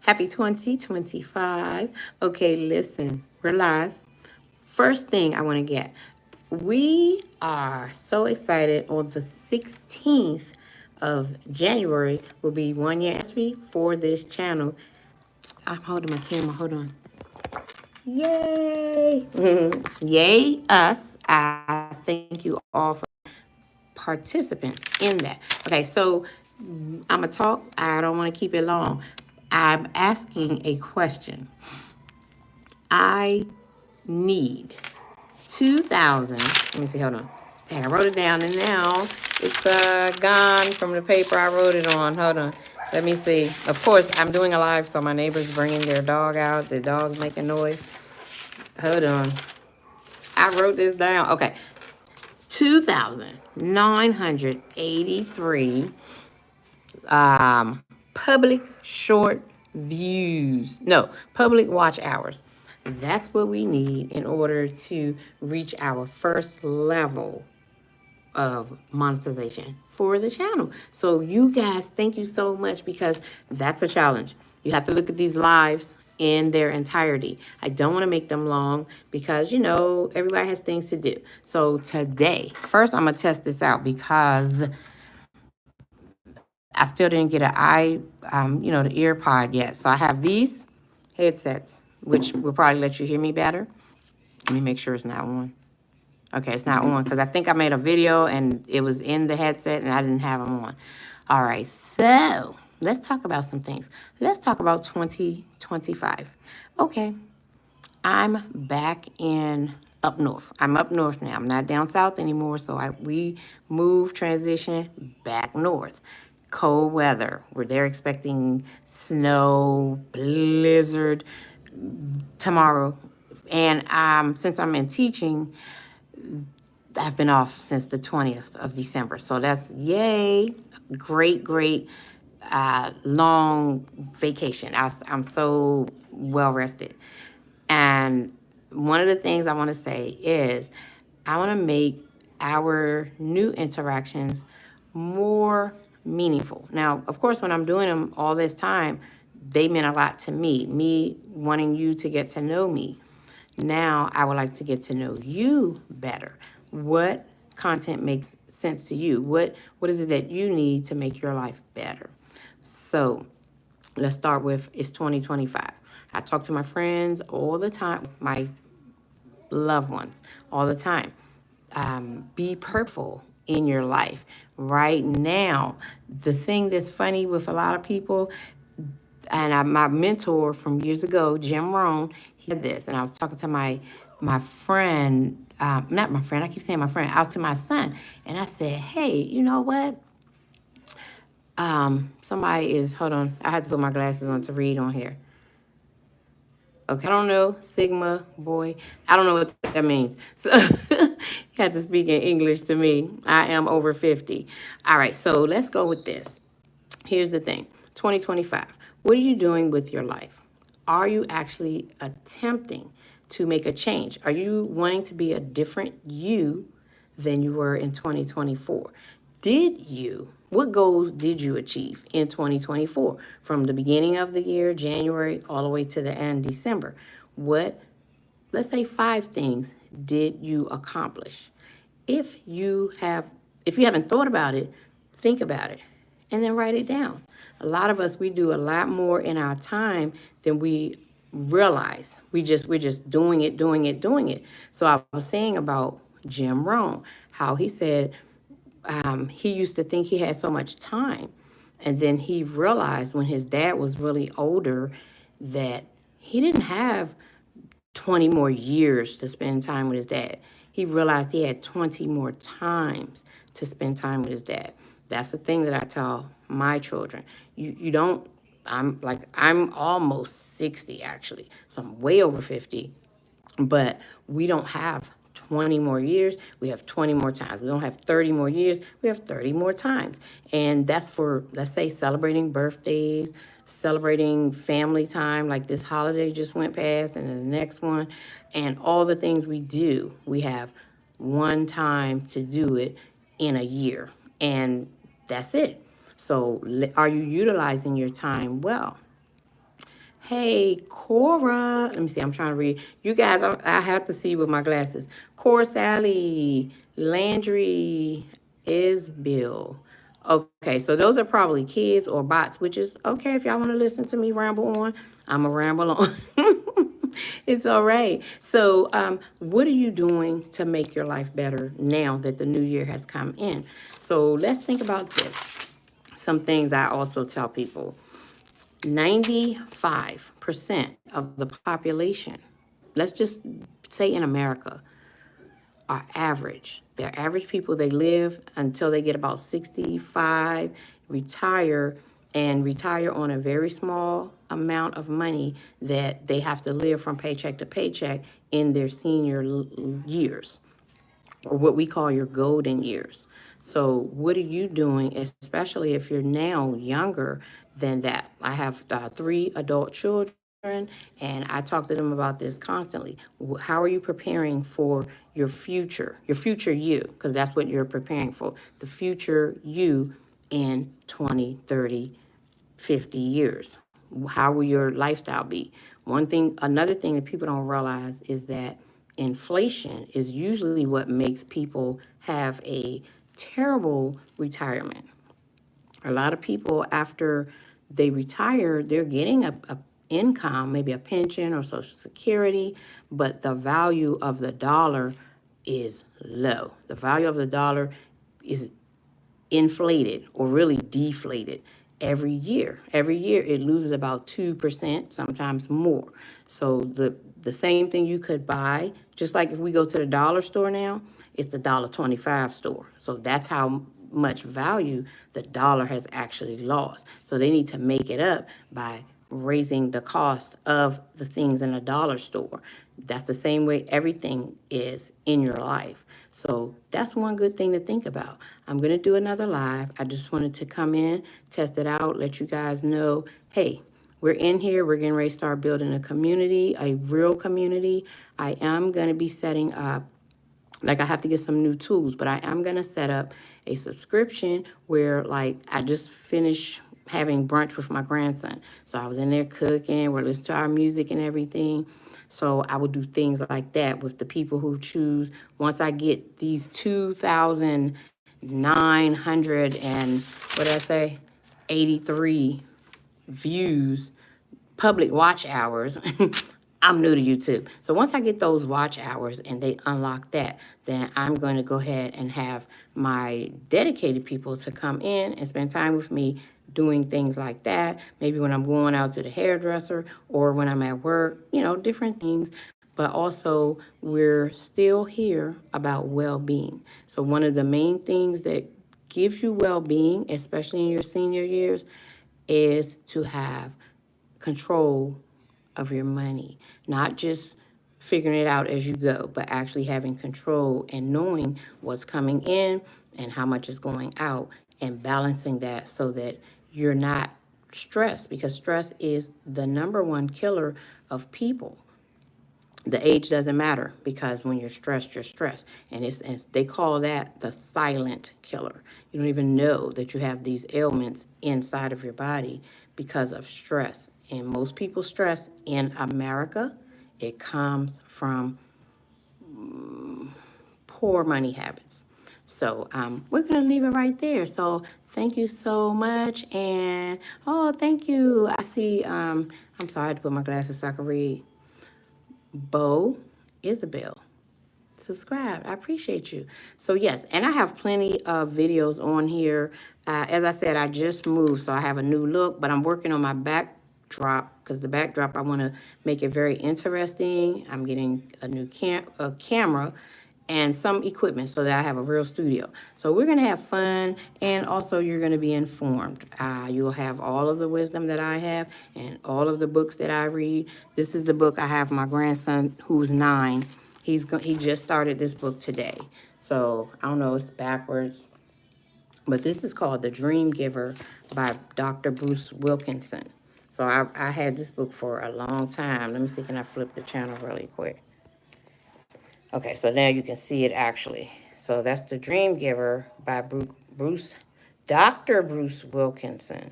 Happy 2025. Okay, listen, we're live. First thing I want to get, we are so excited. On the 16th of January will be 1 year anniversary for this channel. I'm holding my camera. Hold on. Yay! Yay, us. I thank you all for participants in that. Okay, so I'm going to talk. I don't want to keep it long. I'm asking a question. I need 2,000. Let me see, hold on. Dang, I wrote it down and now it's gone from the paper I wrote it on. Hold on. Let me see. Of course, I'm doing a live, so my neighbor's bringing their dog out. The dog's making noise. Hold on. I wrote this down. Okay. 2,983 public short views. No, public watch hours. That's what we need in order to reach our first level of monetization for the channel. So you guys, thank you so much, because that's a challenge. You have to look at these lives in their entirety. I don't want to make them long because, everybody has things to do. So today, first I'm going to test this out because I still didn't get the ear pod yet. So I have these headsets, which will probably let you hear me better. Let me make sure it's not on. Okay, it's not on because I think I made a video and it was in the headset and I didn't have them on. All right, so let's talk about some things. Let's talk about 2025. Okay, I'm back in up north. I'm up north now. I'm not down south anymore, so we moved, transition back north. Cold weather. They're expecting snow, blizzard tomorrow. And since I'm in teaching, I've been off since the 20th of December. So that's yay. Great, great long vacation. I'm so well rested. And one of the things I want to say is I want to make our new interactions more meaningful. Now, of course, when I'm doing them all this time, they meant a lot to me wanting you to get to know me. Now, I would like to get to know you better. What content makes sense to you? What is it that you need to make your life better? So, let's start with it's 2025. I talk to my friends all the time, my loved ones all the time. Be purposeful in your life. Right now, the thing that's funny with a lot of people, and my mentor from years ago, Jim Rohn, he said this, and I was talking to my friend, not my friend, I keep saying my friend, I was to my son, and I said, hey, you know what? Somebody is, hold on, I had to put my glasses on to read on here. Okay, I don't know, Sigma boy. I don't know what that means. So you have to speak in English to me. I am over 50. All right, so let's go with this. Here's the thing, 2025. What are you doing with your life? Are you actually attempting to make a change? Are you wanting to be a different you than you were in 2024? What goals did you achieve in 2024? From the beginning of the year, January, all the way to the end, December. Let's say 5 things did you accomplish? If you haven't thought about it, think about it and then write it down. A lot of us, we do a lot more in our time than we realize. We're just doing it. So I was saying about Jim Rohn, how he said he used to think he had so much time. And then he realized when his dad was really older that he didn't have 20 more years to spend time with his dad. He realized he had 20 more times to spend time with his dad. That's the thing that I tell my children. You don't, I'm almost 60 actually. So I'm way over 50. But we don't have 20 more years. We have 20 more times. We don't have 30 more years. We have 30 more times. And that's for, let's say, celebrating birthdays, celebrating family time, like this holiday just went past, and then the next one, and all the things we do. We have one time to do it in a year, and that's it. So are you utilizing your time well? Hey, Cora. Let me see. I'm trying to read. You guys, I have to see with my glasses. Cora Sally, Landry, Isbill. Okay, so those are probably kids or bots, which is okay if y'all want to listen to me ramble on. I'm a ramble on. It's all right. So, what are you doing to make your life better now that the new year has come in? So, let's think about this. Some things I also tell people. 95% of the population, let's just say in America, are average. They're average people. They live until they get about 65, retire, and retire on a very small amount of money that they have to live from paycheck to paycheck in their senior years, or what we call your golden years. So, what are you doing, especially if you're now younger than that? I have 3 adult children, and I talk to them about this constantly. How are you preparing for your future you? Because that's what you're preparing for, the future you in 20, 30, 50 years. How will your lifestyle be? Another thing that people don't realize is that inflation is usually what makes people have a terrible retirement. A lot of people, after they retire, they're getting a income, maybe a pension or Social Security, but the value of the dollar is low. The value of the dollar is inflated or really deflated every year. Every year it loses about 2%, sometimes more. So the same thing you could buy, just like if we go to the dollar store now, it's the $1.25 store. So that's how much value the dollar has actually lost. So they need to make it up by raising the cost of the things in a dollar store. That's the same way everything is in your life. So that's one good thing to think about. I'm going to do another live. I just wanted to come in, test it out, let you guys know, hey, we're in here. We're getting ready to start building a community, a real community. I am going to be setting up, like I have to get some new tools, but I am going to set up a subscription where, like, I just finished having brunch with my grandson. So I was in there cooking, we're listening to our music and everything. So I would do things like that with the people who choose. Once I get these 2,900 and what did I say? 83 views, public watch hours. I'm new to YouTube. So once I get those watch hours and they unlock that, then I'm going to go ahead and have my dedicated people to come in and spend time with me doing things like that. Maybe when I'm going out to the hairdresser or when I'm at work, different things. But also, we're still here about well-being. So one of the main things that gives you well-being, especially in your senior years, is to have control of your money, not just figuring it out as you go, but actually having control and knowing what's coming in and how much is going out and balancing that so that you're not stressed, because stress is the number one killer of people. The age doesn't matter, because when you're stressed, you're stressed. And they call that the silent killer. You don't even know that you have these ailments inside of your body because of stress. And most people's stress in America, it comes from poor money habits. So we're going to leave it right there. So thank you so much. And, oh, thank you. I see, I'm sorry, I had to put my glasses so I can read. Bo Isabel, subscribe. I appreciate you. So yes, and I have plenty of videos on here. As I said, I just moved, so I have a new look, but I'm working on my backdrop, because the backdrop, I want to make it very interesting. I'm getting a new camera and some equipment so that I have a real studio. So we're going to have fun, and also you're going to be informed. You'll have all of the wisdom that I have and all of the books that I read. This is the book I have my grandson, who's 9. He just started this book today. So I don't know, it's backwards. But this is called The Dream Giver by Dr. Bruce Wilkinson. So I had this book for a long time. Let me see, can I flip the channel really quick? Okay, so now you can see it actually. So that's The Dream Giver by Dr. Bruce Wilkinson.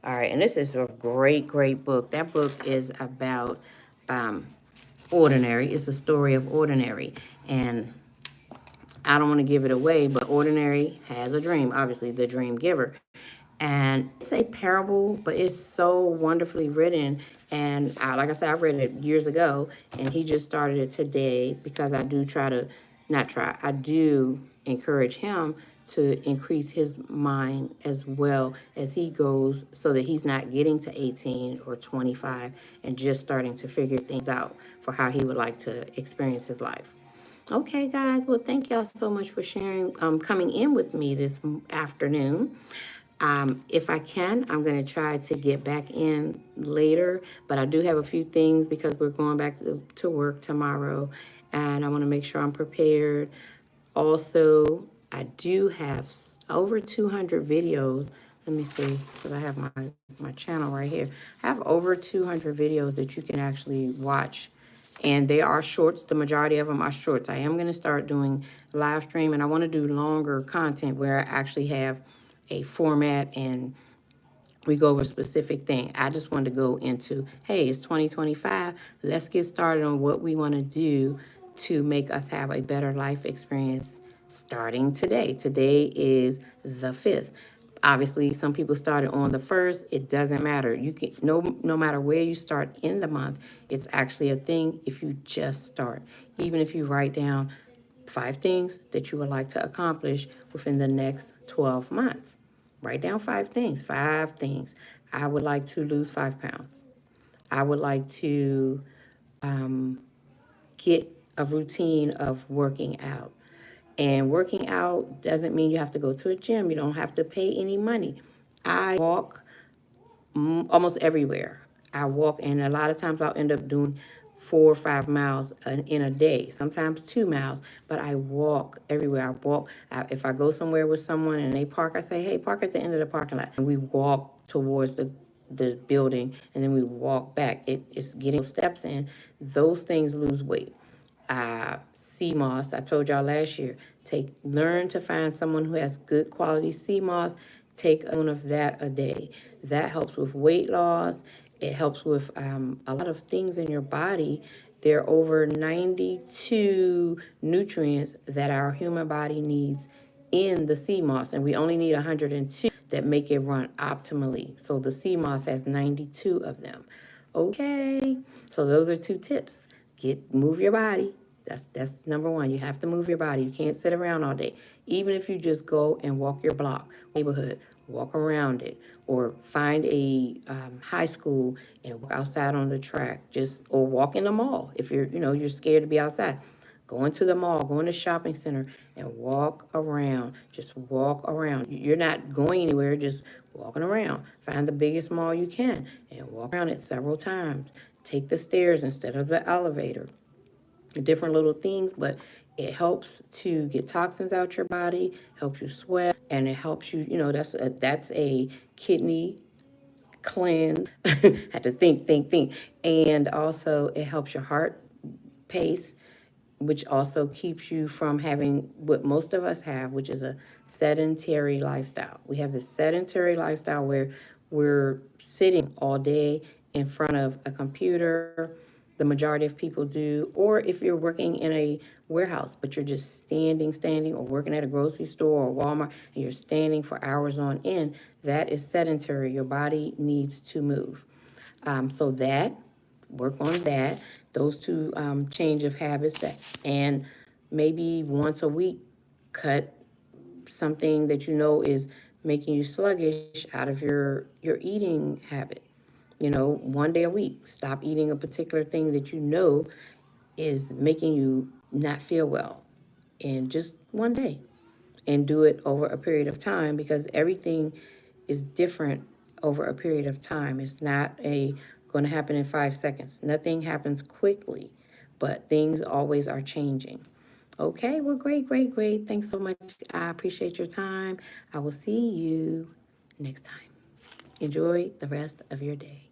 All right, and this is a great, great book. That book is about Ordinary. It's a story of Ordinary. And I don't want to give it away, but Ordinary has a dream, obviously, the dream giver. And it's a parable, but it's so wonderfully written. And like I said, I read it years ago, and he just started it today because I do try to, not try, I do encourage him to increase his mind as well as he goes so that he's not getting to 18 or 25 and just starting to figure things out for how he would like to experience his life. Okay, guys. Well, thank y'all so much for sharing, coming in with me this afternoon. If I can, I'm going to try to get back in later, but I do have a few things because we're going back to work tomorrow, and I want to make sure I'm prepared. Also, I do have over 200 videos. Let me see, because I have my channel right here. I have over 200 videos that you can actually watch, and they are shorts. The majority of them are shorts. I am going to start doing live stream, and I want to do longer content where I actually have a format and we go over a specific thing. I just wanted to go into, hey, it's 2025. Let's get started on what we want to do to make us have a better life experience starting today. Today is the 5th. Obviously, some people started on the 1st. It doesn't matter. You can no matter where you start in the month, it's actually a thing if you just start. Even if you write down 5 things that you would like to accomplish within the next 12 months. Write down 5 things. 5 things. I would like to lose 5 pounds. I would like to get a routine of working out. And working out doesn't mean you have to go to a gym. You don't have to pay any money. I walk almost everywhere. I walk, and a lot of times I'll end up doing 4 or 5 miles in a day, sometimes 2 miles, but I walk everywhere. If I go somewhere with someone and they park, I say, hey, park at the end of the parking lot. And we walk towards the building, and then we walk back. It's getting steps in. Those things lose weight. Sea moss, I told y'all last year, learn to find someone who has good quality sea moss. Take a spoon of that a day. That helps with weight loss. It helps with a lot of things in your body. There are over 92 nutrients that our human body needs in the sea moss, and we only need 102 that make it run optimally. So the sea moss has 92 of them. Okay, so those are 2 tips. Move your body. That's number 1. You have to move your body. You can't sit around all day. Even if you just go and walk your block, neighborhood, walk around it, or find a high school and walk outside on the track, or walk in the mall if you're scared to be outside. Go into the mall, go in the shopping center, and walk around. Just walk around. You're not going anywhere, just walking around. Find the biggest mall you can and walk around it several times. Take the stairs instead of the elevator. Different little things, but it helps to get toxins out your body, helps you sweat, and it helps you, that's a kidney cleanse. Had to think. And also it helps your heart pace, which also keeps you from having what most of us have, which is a sedentary lifestyle. We have this sedentary lifestyle where we're sitting all day in front of a computer. The majority of people do, or if you're working in a warehouse, but you're just standing, or working at a grocery store or Walmart, and you're standing for hours on end, that is sedentary. Your body needs to move. So work on that, those 2 change of habits, and maybe once a week, cut something that is making you sluggish out of your eating habit. 1 day a week, stop eating a particular thing that is making you not feel well, in just 1 day, and do it over a period of time, because everything is different over a period of time. It's not going to happen in 5 seconds. Nothing happens quickly, but things always are changing. Okay, well, great. Thanks so much. I appreciate your time. I will see you next time. Enjoy the rest of your day.